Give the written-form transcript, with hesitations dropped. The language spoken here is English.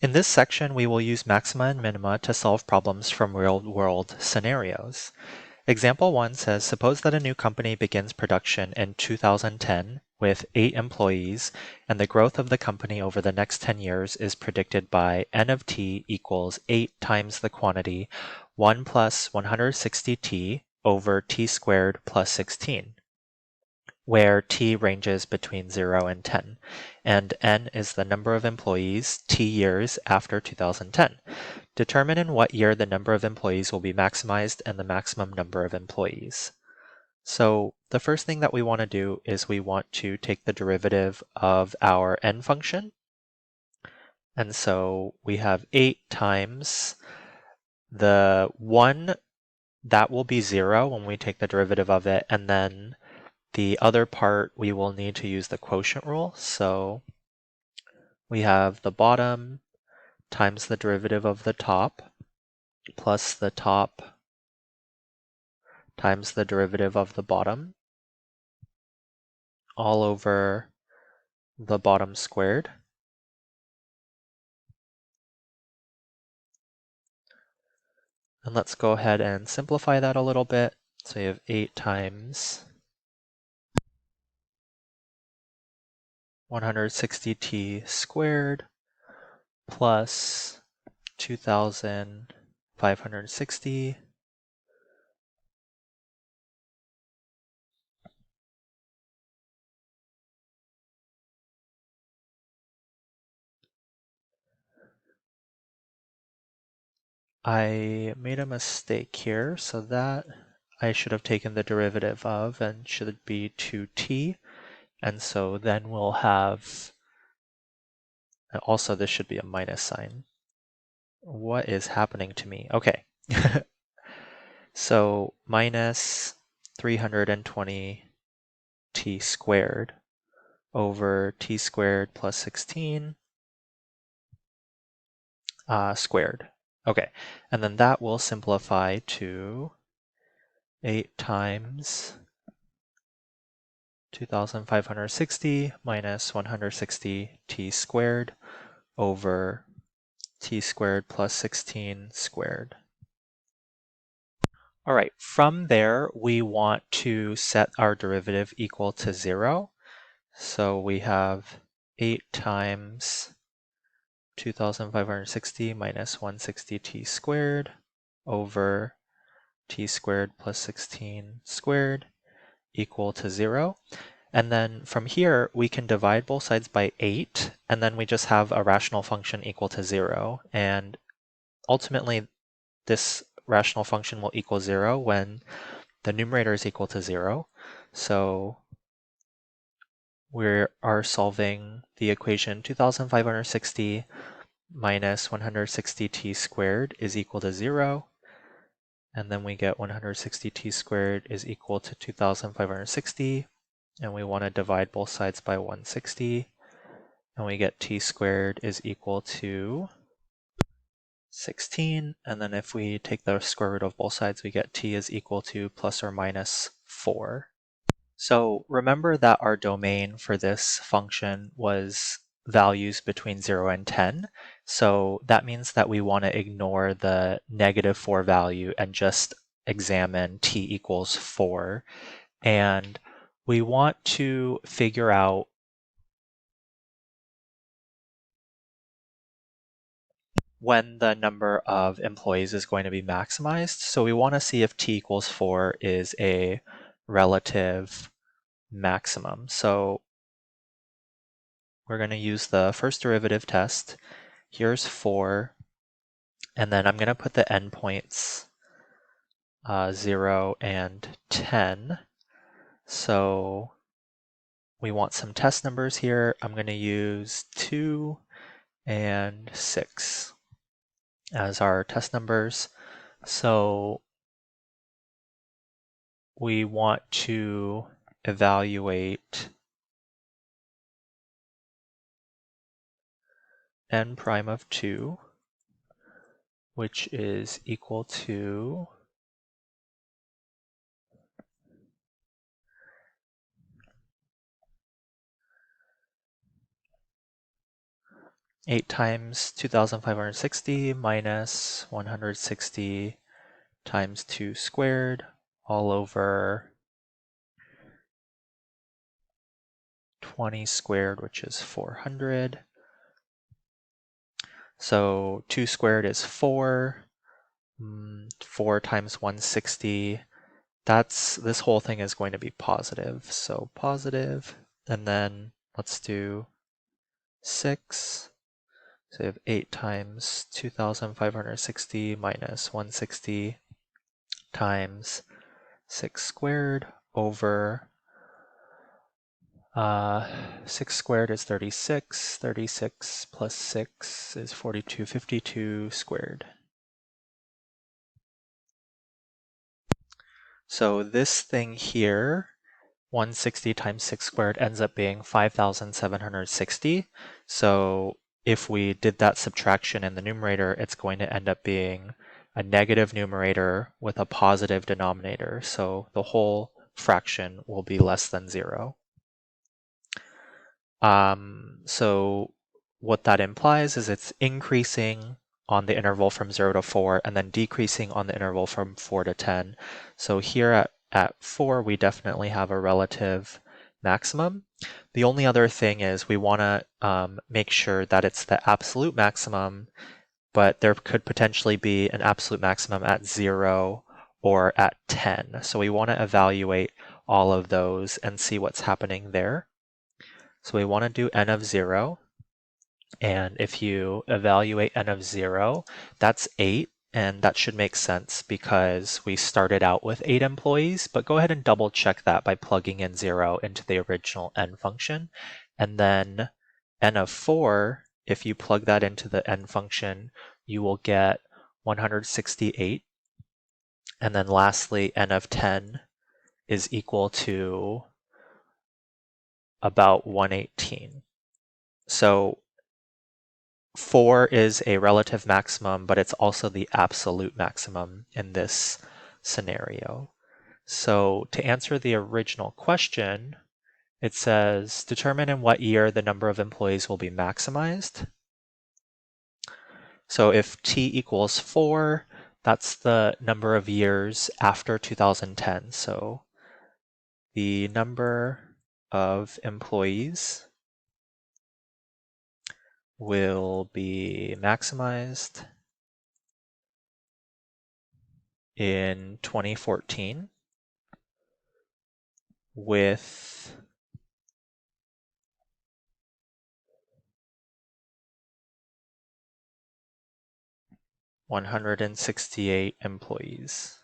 In this section, we will use maxima and minima to solve problems from real-world scenarios. Example 1 says, suppose that a new company begins production in 2010 with 8 employees, and the growth of the company over the next 10 years is predicted by n of t equals 8 times the quantity 1 plus 160t over t squared plus 16, where t ranges between 0 and 10, and n is the number of employees t years after 2010. Determine in what year the number of employees will be maximized and the maximum number of employees. So the first thing that we want to do is we want to take the derivative of our n function. And so we have 8 times the 1, that will be 0 when we take the derivative of it, and then the other part we will need to use the quotient rule. So we have the bottom times the derivative of the top plus the top times the derivative of the bottom all over the bottom squared. And let's go ahead and simplify that a little bit. So you have 8 times 160t squared plus 2,560 I made a mistake here, so that I should have taken the derivative of and should be 2t. And so then we'll have, also this should be a minus sign. What is happening to me? Okay. So minus 320t squared over t squared plus 16 squared. Okay, and then that will simplify to 8 times 2,560 minus 160t squared over t squared plus 16 squared. All right, from there, we want to set our derivative equal to 0. So we have 8 times 2,560 minus 160t squared over t squared plus 16 squared equal to 0. And then from here, we can divide both sides by 8, and then we just have a rational function equal to 0. And ultimately, this rational function will equal 0 when the numerator is equal to 0. So we are solving the equation 2,560 minus 160t squared is equal to 0. And then we get 160t squared is equal to 2,560. And we want to divide both sides by 160. And we get t squared is equal to 16. And then if we take the square root of both sides, we get t is equal to plus or minus 4. So remember that our domain for this function was values between 0 and 10. So that means that we want to ignore the -4 value and just examine t equals 4. And we want to figure out when the number of employees is going to be maximized. So we want to see if t equals 4 is a relative maximum. So we're going to use the first derivative test. Here's 4, and then I'm going to put the endpoints 0 and 10. So we want some test numbers here. I'm going to use 2 and 6 as our test numbers. So we want to evaluate n prime of 2, which is equal to 8 times 2,560 minus 160 times 2 squared all over 20 squared, which is 400. So 2 squared is 4. 4 times 160. This whole thing is going to be positive. So positive, and then let's do 6. So we have 8 times 2,560 minus 160 times 6 squared over 6 squared is 36. 36 plus 6 is 42. 52 squared. So this thing here, 160 times 6 squared, ends up being 5,760. So if we did that subtraction in the numerator, it's going to end up being a negative numerator with a positive denominator. So the whole fraction will be less than 0. So what that implies is it's increasing on the interval from 0 to 4 and then decreasing on the interval from 4 to 10. So here at 4, we definitely have a relative maximum. The only other thing is we want to make sure that it's the absolute maximum, but there could potentially be an absolute maximum at 0 or at 10. So we want to evaluate all of those and see what's happening there. So we want to do n of 0. And if you evaluate n of 0, that's 8. And that should make sense because we started out with 8 employees. But go ahead and double check that by plugging in 0 into the original n function. And then n of 4, if you plug that into the n function, you will get 168. And then lastly, n of 10 is equal to about 118. So 4 is a relative maximum, but it's also the absolute maximum in this scenario. So to answer the original question, it says, determine in what year the number of employees will be maximized. So if t equals 4, that's the number of years after 2010. So the number of employees will be maximized in 2014 with 168 employees.